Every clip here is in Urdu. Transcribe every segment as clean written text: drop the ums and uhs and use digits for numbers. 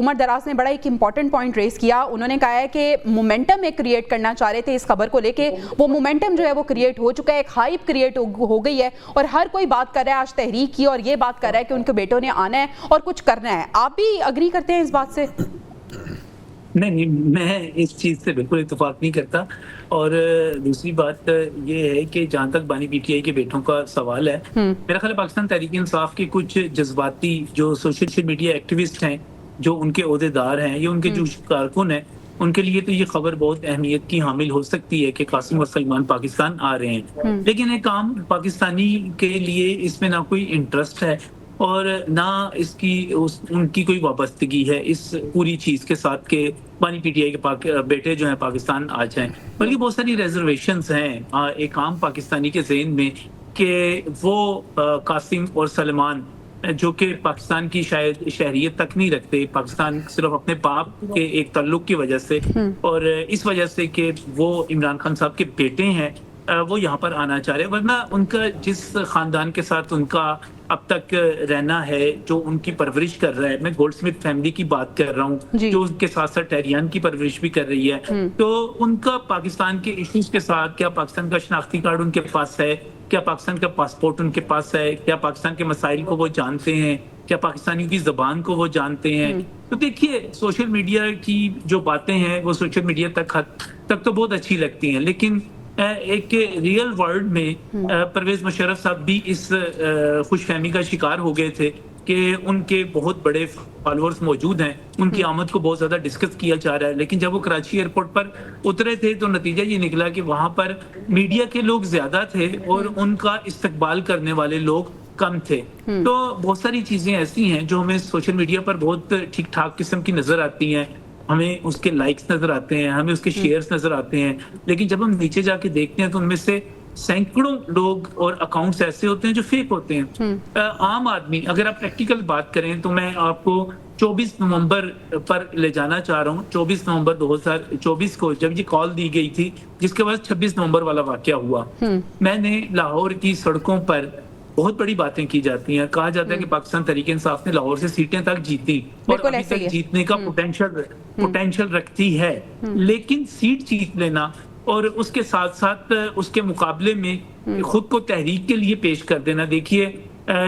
عمر دراز نے بڑا ایک امپورٹنٹ پوائنٹ ریز کیا. انہوں نے کہا ہے کہ مومنٹم ایک کریٹ کرنا چاہ رہے تھے اس خبر کو لے کے, وہ مومنٹم جو ہے وہ کریٹ ہو چکا ہے, ایک ہائپ کریٹ ہو گئی ہے اور ہر کوئی بات کر رہا ہے آج تحریک کی, اور یہ بات کر رہا ہے کہ ان کے بیٹوں نے آنا ہے اور کچھ کرنا ہے. آپ بھی اگری کرتے ہیں اس بات سے؟ نہیں, میں اس چیز سے بالکل اتفاق نہیں کرتا. اور دوسری بات یہ ہے کہ جہاں تک بانی پی ٹی آئی کے بیٹوں کا سوال ہے, میرا خیال ہے پاکستان تحریک انصاف کے کچھ جذباتی جو سوشل میڈیا ایکٹیوسٹ ہیں, جو ان کے عہدیدار ہیں یا ان کے جو کارکن ہیں, ان کے لیے تو یہ خبر بہت اہمیت کی حامل ہو سکتی ہے کہ قاسم اور سلمان پاکستان آ رہے ہیں. لیکن ایک عام پاکستانی کے لیے اس میں نہ کوئی انٹرسٹ ہے اور نہ ان کی کوئی وابستگی ہے اس پوری چیز کے ساتھ کہ بانی پی ٹی آئی کے بیٹے جو ہیں پاکستان آ جائیں. بلکہ بہت ساری ریزرویشنز ہیں ایک عام پاکستانی کے ذہن میں کہ وہ قاسم اور سلمان جو کہ پاکستان کی شاید شہریت تک نہیں رکھتے, پاکستان صرف اپنے باپ کے ایک تعلق کی وجہ سے اور اس وجہ سے کہ وہ عمران خان صاحب کے بیٹے ہیں, وہ یہاں پر آنا چاہ رہے ہیں. ورنہ ان کا جس خاندان کے ساتھ ان کا اب تک رہنا ہے, جو ان کی پرورش کر رہا ہے, میں گولڈ سمتھ فیملی کی بات کر رہا ہوں جو ان کے ساتھ ساتھ ٹیریان کی پرورش بھی کر رہی ہے, تو ان کا پاکستان کے ایشوز کے ساتھ, کیا پاکستان کا شناختی کارڈ ان کے پاس ہے, کیا پاکستان کا پاسپورٹ ان کے پاس ہے, کیا پاکستان کے مسائل کو وہ جانتے ہیں, کیا پاکستانیوں کی زبان کو وہ جانتے ہیں. تو دیکھیے سوشل میڈیا کی جو باتیں ہیں وہ سوشل میڈیا تک تو بہت اچھی لگتی ہیں, لیکن ایک ریئل ورلڈ میں پرویز مشرف صاحب بھی اس خوش فہمی کا شکار ہو گئے تھے کہ ان کے بہت بڑے فالوورز موجود ہیں, ان کی آمد کو بہت زیادہ ڈسکس کیا جا رہا ہے. لیکن جب وہ کراچی ایئرپورٹ پر اترے تھے تو نتیجہ یہ نکلا کہ وہاں پر میڈیا کے لوگ زیادہ تھے اور ان کا استقبال کرنے والے لوگ کم تھے. تو بہت ساری چیزیں ایسی ہیں جو ہمیں سوشل میڈیا پر بہت ٹھیک ٹھاک قسم کی نظر آتی ہیں, ہمیں اس کے لائکس نظر آتے ہیں, ہمیں اس کے شیئرز نظر آتے ہیں, لیکن جب ہم نیچے جا کے دیکھتے ہیں تو ان میں سے سینکڑوں لوگ اور اکاؤنٹس ایسے ہوتے ہیں جو فیک ہوتے ہیں. عام آدمی, اگر آپ پریکٹیکل بات کریں تو میں آپ کو 24 نومبر پر لے جانا چاہ رہا ہوں. 24 نومبر 2024 کو جب یہ کال دی گئی تھی, جس کے بعد 26 نومبر والا واقعہ ہوا, میں نے لاہور کی سڑکوں پر بہت بڑی باتیں کی جاتی ہیں, کہا جاتا ہے کہ پاکستان تحریک انصاف نے لاہور سے سیٹیں تک جیتی اور ابھی تک جیتنے کا پوٹینشیل رکھتی ہے, لیکن سیٹ جیت لینا اور اس کے ساتھ ساتھ اس کے مقابلے میں خود کو تحریک کے لیے پیش کر دینا, دیکھیے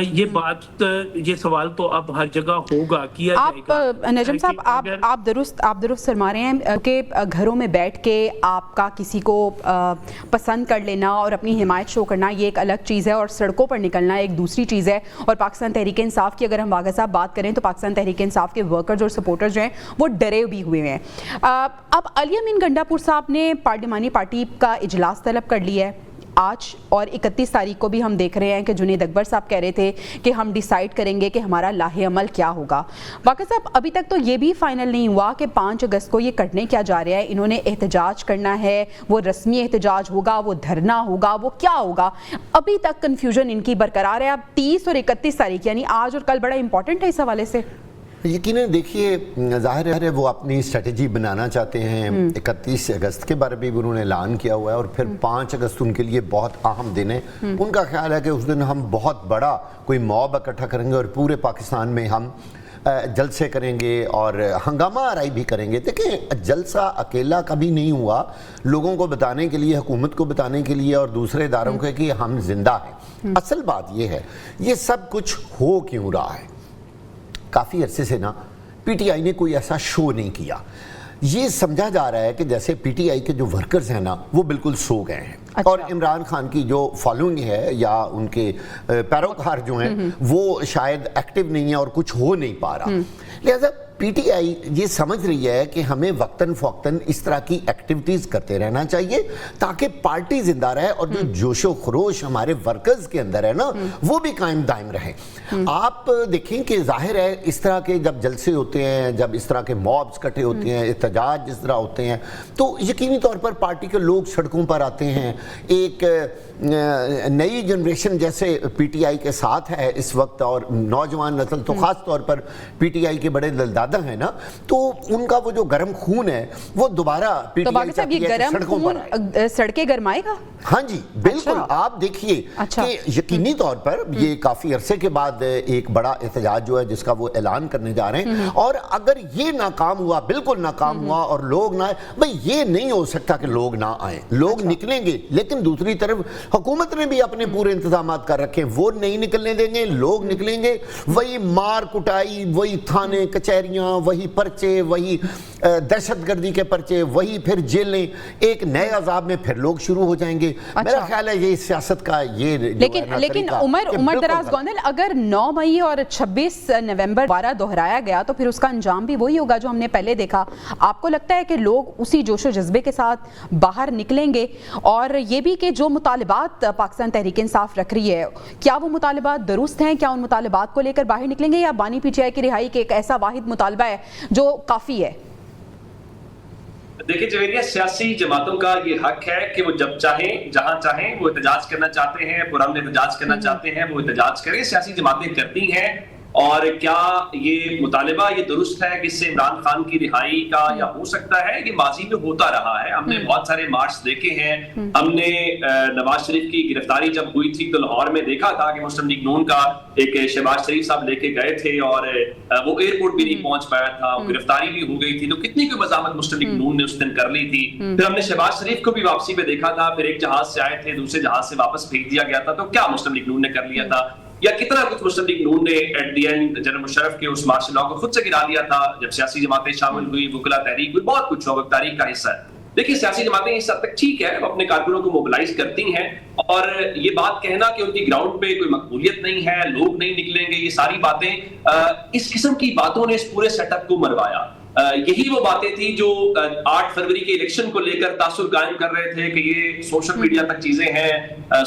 یہ بات, یہ سوال تو اب ہر جگہ ہوگا, کیا جائے گا. نجم صاحب آپ درست فرما رہے ہیں کہ گھروں میں بیٹھ کے آپ کا کسی کو پسند کر لینا اور اپنی حمایت شو کرنا یہ ایک الگ چیز ہے, اور سڑکوں پر نکلنا ایک دوسری چیز ہے. اور پاکستان تحریک انصاف کی اگر ہم واقعہ صاحب بات کریں تو پاکستان تحریک انصاف کے ورکرز اور سپورٹرز جو ہیں وہ ڈرے بھی ہوئے ہیں. اب علی امین گنڈا پور صاحب نے پارلیمانی پارٹی کا اجلاس طلب کر لیا ہے آج, اور 31 تاریخ کو بھی ہم دیکھ رہے ہیں کہ جنید اکبر صاحب کہہ رہے تھے کہ ہم ڈیسائیڈ کریں گے کہ ہمارا لاہ عمل کیا ہوگا. واقع صاحب ابھی تک تو یہ بھی فائنل نہیں ہوا کہ 5 اگست کو یہ کرنے کیا جا رہا ہے. انہوں نے احتجاج کرنا ہے, وہ رسمی احتجاج ہوگا, وہ دھرنا ہوگا, وہ کیا ہوگا, ابھی تک کنفیوژن ان کی برقرار ہے. اب 30 اور 31 تاریخ یعنی آج اور کل بڑا امپورٹنٹ ہے اس حوالے سے. یقیناً دیکھیے ظاہر ہے وہ اپنی اسٹریٹجی بنانا چاہتے ہیں. 31 اگست کے بارے میں بھی انہوں نے اعلان کیا ہوا ہے, اور پھر 5 اگست ان کے لیے بہت اہم دن ہے. ان کا خیال ہے کہ اس دن ہم بہت بڑا کوئی موب اکٹھا کریں گے اور پورے پاکستان میں ہم جلسے کریں گے اور ہنگامہ آرائی بھی کریں گے. دیکھیں جلسہ اکیلا کبھی نہیں ہوا, لوگوں کو بتانے کے لیے, حکومت کو بتانے کے لیے اور دوسرے اداروں کو کہ ہم زندہ ہیں. اصل بات یہ ہے یہ سب کچھ ہو کیوں رہا ہے. کافی عرصے سے نا پی ٹی آئی نے کوئی ایسا شو نہیں کیا. یہ سمجھا جا رہا ہے کہ جیسے پی ٹی آئی کے جو ورکرز ہیں نا وہ بالکل سو گئے ہیں, اور عمران خان کی جو فالوئنگ ہے یا ان کے پیروکار جو ہیں وہ شاید ایکٹیو نہیں ہے اور کچھ ہو نہیں پا رہا. لہذا پی ٹی آئی یہ سمجھ رہی ہے کہ ہمیں وقتاً فوقتاً اس طرح کی ایکٹیویٹیز کرتے رہنا چاہیے تاکہ پارٹی زندہ رہے اور جو جوش و خروش ہمارے ورکرز کے اندر ہے نا وہ بھی قائم دائم رہے. آپ دیکھیں کہ ظاہر ہے اس طرح کے جب جلسے ہوتے ہیں, جب اس طرح کے موبز کٹھے ہوتے ہیں, احتجاج جس طرح ہوتے ہیں, تو یقینی طور پر پارٹی کے لوگ سڑکوں پر آتے ہیں. ایک نئی جنریشن جیسے پی ٹی آئی کے ساتھ ہے اس وقت, اور نوجوان نسل تو خاص طور پر پی ٹی آئی کے بڑے دلدادے زیادہ ہیں نا تو ان کا وہ جو گرم خون ہے وہ دوبارہ پی تو ٹی آئی باقی صاحب یہ چاہتی ہے کہ گرم سڑکوں پر آئے. خون سڑکیں گرمائے گا؟ ہاں جی بالکل. آپ دیکھیے کہ یقینی طور پر یہ کافی عرصے کے بعد ایک بڑا احتجاج جو ہے جس کا وہ اعلان کرنے جا رہے ہیں, اور اگر یہ ناکام ہوا, بالکل ناکام ہوا اور لوگ نہ آئے, بھئی یہ نہیں ہو سکتا کہ لوگ نہ آئیں, لوگ نکلیں گے, لیکن دوسری طرف حکومت نے بھی اپنے پورے انتظامات کر رکھے ہیں, وہ نہیں نکلنے دیں گے, لوگ نکلیں گے, وہی مار کٹائی, وہی تھانے کچہریاں, وہی پرچے, وہی دہشت گردی کے پرچے, وہی پھر جیلیں, ایک نئے عذاب میں پھر لوگ شروع ہو جائیں گے. میرا خیال ہے یہ سیاست کا یہ لیکن عمر دراز گوندل, اگر 9 مئی اور 26 نومبر دوبارہ دہرایا گیا تو پھر اس کا انجام بھی وہی ہوگا جو ہم نے پہلے دیکھا. آپ کو لگتا ہے کہ لوگ اسی جوش و جذبے کے ساتھ باہر نکلیں گے؟ اور یہ بھی کہ جو مطالبات پاکستان تحریک انصاف رکھ رہی ہے, کیا وہ مطالبات درست ہیں؟ کیا ان مطالبات کو لے کر باہر نکلیں گے, یا بانی پی ٹی آئی کی رہائی کے ایک ایسا واحد مطالبہ ہے جو کافی ہے؟ دیکھیں جویریہ, سیاسی جماعتوں کا یہ حق ہے کہ وہ جب چاہیں جہاں چاہیں وہ احتجاج کرنا چاہتے ہیں, پرامن احتجاج کرنا چاہتے ہیں وہ احتجاج کریں. سیاسی جماعتیں کرتی ہیں. اور کیا یہ مطالبہ یہ درست ہے کہ اس سے عمران خان کی رہائی کا یا ہو سکتا ہے؟ یہ ماضی میں ہوتا رہا ہے. ہم نے بہت سارے مارچ دیکھے ہیں. ہم نے نواز شریف کی گرفتاری جب ہوئی تھی تو لاہور میں دیکھا تھا کہ مسلم لیگ نون کا ایک شہباز شریف صاحب لے کے گئے تھے اور وہ ایئرپورٹ بھی نہیں پہنچ پایا تھا, گرفتاری بھی ہو گئی تھی. تو کتنی کوئی مزاحمت مسلم لیگ نون نے اس دن کر لی تھی. پھر ہم نے شہباز شریف کو بھی واپسی پہ دیکھا تھا, پھر ایک جہاز سے آئے تھے, دوسرے جہاز سے واپس بھیج دیا گیا تھا. تو کیا مسلم لیگ نون نے کر لیا تھا؟ یا کتنا کچھ مسلم لیگ نون نے at the end general Musharraf کے اس مارشل لاء کو خود سے گرا دیا تھا جب سیاسی جماعتیں شامل ہوئی, وکلا تحریک ہوئی, بہت کچھ ہوا, تاریخ کا حصہ ہے. دیکھیے سیاسی جماعتیں اس حد تک ٹھیک ہے, وہ اپنے کارکنوں کو موبلائز کرتی ہیں, اور یہ بات کہنا کہ ان کی گراؤنڈ پہ کوئی مقبولیت نہیں ہے, لوگ نہیں نکلیں گے, یہ ساری باتیں اس قسم کی باتوں نے اس پورے سیٹ اپ کو مروایا. یہی وہ باتیں تھیں جو 8 فروری کے الیکشن کو لے کر تاثر قائم کر رہے تھے کہ یہ سوشل میڈیا تک چیزیں ہیں,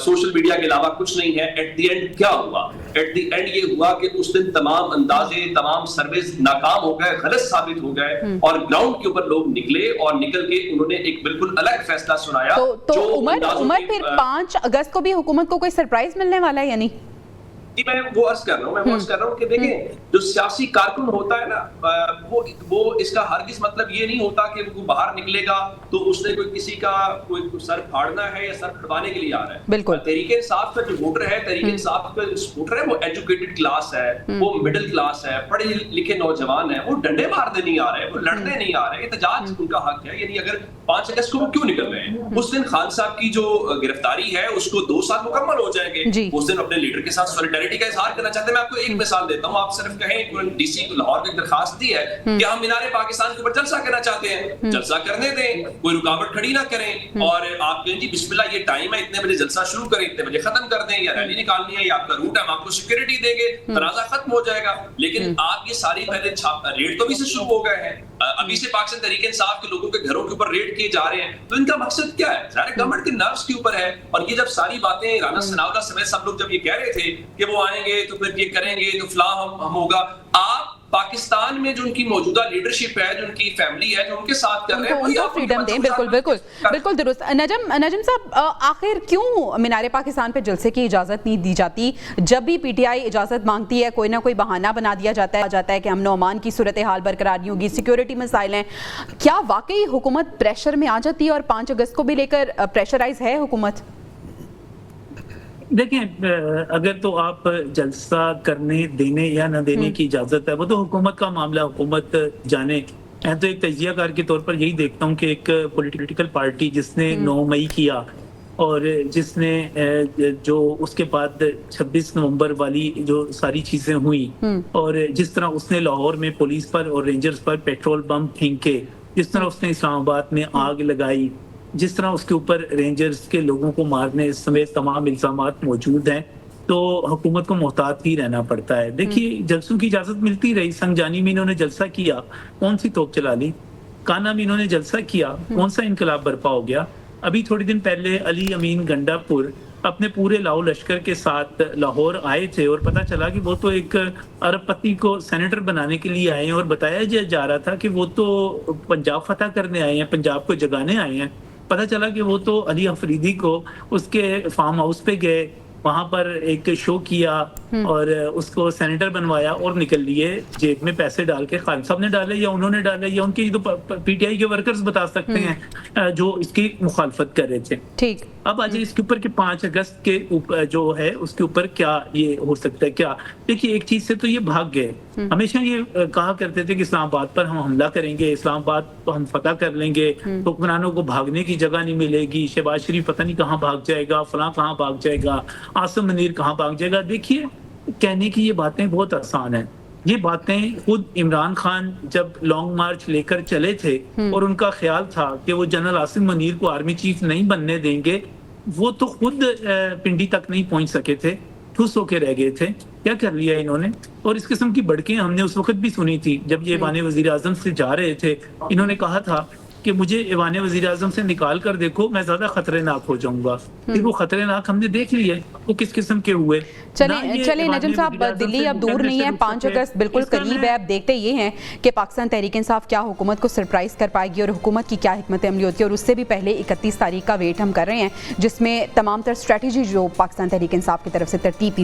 سوشل میڈیا کے علاوہ کچھ نہیں ہے. ایٹ دی اینڈ کیا ہوا؟ ایٹ دی اینڈ یہ ہوا کہ اس دن تمام اندازے, تمام سروس ناکام ہو گئے, غلط ثابت ہو گئے, اور گراؤنڈ کے اوپر لوگ نکلے اور نکل کے انہوں نے ایک بالکل الگ فیصلہ سنایا. تو عمر پھر 5 اگست کو بھی حکومت کو کوئی سرپرائز ملنے والا ہے یا نہیں؟ جی میں وہ عرض کر رہا ہوں کہ دیکھیں جو سیاسی کارکن ہوتا ہے نا وہ اس کا ہرگز مطلب یہ نہیں ہوتا کہ وہ باہر نکلے گا تو اس نے کوئی کسی کا کوئی سر پھاڑنا ہے یا سر پھڑوانے کے لیے آ رہا ہے. بالکل. تحریک انصاف کا جو ووٹر ہے, تحریک انصاف کا جو ووٹر ہے وہ ایجوکیٹڈ کلاس ہے, وہ مڈل کلاس ہے, پڑھے لکھے نوجوان ہیں, وہ ڈنڈے مارنے نہیں آ رہے, وہ لڑنے نہیں آ رہے. احتجاج ان کا حق ہے. یعنی اگر 5 اگست کو وہ کیوں نکل رہے ہیں؟ اس دن خان صاحب کی جو گرفتاری ہے اس کو 2 سال مکمل ہو جائیں گے. اس دن اپنے لیڈر کے ساتھ سولیڈریٹی کا اظہار کرنا چاہتے ہیں. میں آپ کو ایک مثال دیتا ہوں, آپ صرف کہیں ڈی سی لاہور کو ایک درخواست دی ہے کہ ہم مینار پاکستان کے اوپر جلسہ کرنا چاہتے ہیں, جلسہ کرنے دیں, کوئی رکاوٹ کھڑی نہ کریں, اور آپ کہیں جی بسم اللہ یہ ٹائم ہے, اتنے بجے جلسہ شروع کریں, اتنے بجے ختم کر دیں, یا ریلی نکالنی ہے, یا آپ کا روٹ ہے, ہم آپ کو سیکورٹی دیں گے, تنازع ختم ہو جائے گا. لیکن آپ یہ ساری پہلے ریڈ تو بھی سے شروع ہو گئے ہیں, ابھی سے پاکستان تحریک انصاف کے لوگوں کے گھروں کے اوپر ریڈ کیے جا رہے ہیں. تو ان کا مقصد کیا ہے؟ ظاہر گورنمنٹ کے نروس کے اوپر ہے. اور یہ جب ساری باتیں رانا ثناءاللہ سمیت سب لوگ جب یہ کہہ رہے تھے کہ وہ آئیں گے تو پھر یہ کریں گے تو فلاں ہم ہوگا, آپ پاکستان میں جو ان کی موجودہ لیڈرشپ ہے, جو ان کی فیملی ہے, جو ان کے ساتھ کر رہے ہیں, وہی آپ فریڈم دیں. بالکل درست. نجم صاحب, آخر کیوں مینار پاکستان پہ جلسے کی اجازت نہیں دی جاتی؟ جب بھی پی ٹی آئی اجازت مانگتی ہے کوئی نہ کوئی بہانہ بنا دیا جاتا ہے کہ امن و امان کی صورتحال برقرار نہیں ہوگی, سیکیورٹی مسائل ہیں. کیا واقعی حکومت پریشر میں آ جاتی ہے اور 5 اگست کو بھی لے کر پریشرائز ہے حکومت؟ دیکھیں, اگر تو آپ جلسہ کرنے دینے یا نہ دینے کی اجازت ہے وہ تو حکومت کا معاملہ, حکومت جانے. میں تو ایک تجزیہ کار کے طور پر یہی دیکھتا ہوں کہ ایک پولیٹیکل پارٹی جس نے 9 مئی کیا اور جس نے جو اس کے بعد 26 نومبر والی جو ساری چیزیں ہوئیں, اور جس طرح اس نے لاہور میں پولیس پر اور رینجرز پر پیٹرول بم پھینکے, جس طرح اس نے اسلام آباد میں آگ لگائی, جس طرح اس کے اوپر رینجرز کے لوگوں کو مارنے سمیت تمام الزامات موجود ہیں, تو حکومت کو محتاط ہی رہنا پڑتا ہے. دیکھیے جلسوں کی اجازت ملتی رہی, سنگجانی میں انہوں نے جلسہ کیا, کون سی توپ چلا لی, کانا میں انہوں نے جلسہ کیا, کون سا انقلاب برپا ہو گیا. ابھی تھوڑی دن پہلے علی امین گنڈا پور اپنے پورے لاؤ لشکر کے ساتھ لاہور آئے تھے, اور پتہ چلا کہ وہ تو ایک ارب پتی کو سینیٹر بنانے کے لیے آئے ہیں, اور بتایا جا رہا تھا کہ وہ تو پنجاب فتح کرنے آئے ہیں, پنجاب کو جگانے آئے ہیں. پتہ چلا کہ وہ تو علی افریدی کو اس کے فارم ہاؤس پہ گئے, وہاں پر ایک شو کیا اور اس کو سینیٹر بنوایا اور نکل لیے جیب میں پیسے ڈال کے. خان صاحب نے ڈالے یا انہوں نے ڈالے یا ان کی جو پی ٹی آئی کے ورکرز بتا سکتے ہیں جو اس کی مخالفت کر رہے تھے. ٹھیک. اب آج اس کے اوپر کہ 5 اگست کے جو ہے اس کے اوپر کیا یہ ہو سکتا ہے. کیا دیکھیے ایک چیز سے تو یہ بھاگ گئے. ہمیشہ یہ کہا کرتے تھے کہ اسلام آباد پر ہم حملہ کریں گے, اسلام آباد کو ہم فتح کر لیں گے, حکمرانوں کو بھاگنے کی جگہ نہیں ملے گی, شہباز شریف پتہ نہیں کہاں بھاگ جائے گا, فلاں کہاں بھاگ جائے گا, عاصم منیر کہاں بھاگ جائے گا. دیکھیے کہنے کی یہ باتیں بہت آسان ہیں. یہ باتیں خود عمران خان جب لانگ مارچ لے کر چلے تھے اور ان کا خیال تھا کہ وہ جنرل عاصم منیر کو آرمی چیف نہیں بننے دیں گے, وہ تو خود پنڈی تک نہیں پہنچ سکے تھے, ٹھوس ہو کے رہ گئے تھے. کیا کر لیا انہوں نے. اور اس قسم کی بڑکیں ہم نے اس وقت بھی سنی تھی جب یہ ایوان وزیر اعظم سے جا رہے تھے. انہوں نے کہا تھا کہ مجھے ایوان وزیر اعظم سے نکال کر دیکھو, میں زیادہ خطرے ناک ہو جاؤں گا. پھر وہ خطرے ناک ہم نے دیکھ لیے وہ کس قسم کے ہوئے. چلیں نجم صاحب, دلی اب دور نہیں ہے, 5 اگست بالکل قریب ہے. اب دیکھتے یہ ہیں کہ پاکستان تحریک انصاف کیا حکومت کو سرپرائز کر پائے گی اور حکومت کی کیا حکمت عملی ہوتی ہے. اور اس سے بھی پہلے 31 تاریخ کا ویٹ ہم کر رہے ہیں جس میں تمام تر اسٹریٹجی جو پاکستان تحریک انصاف کی طرف سے ترتیب دی جائے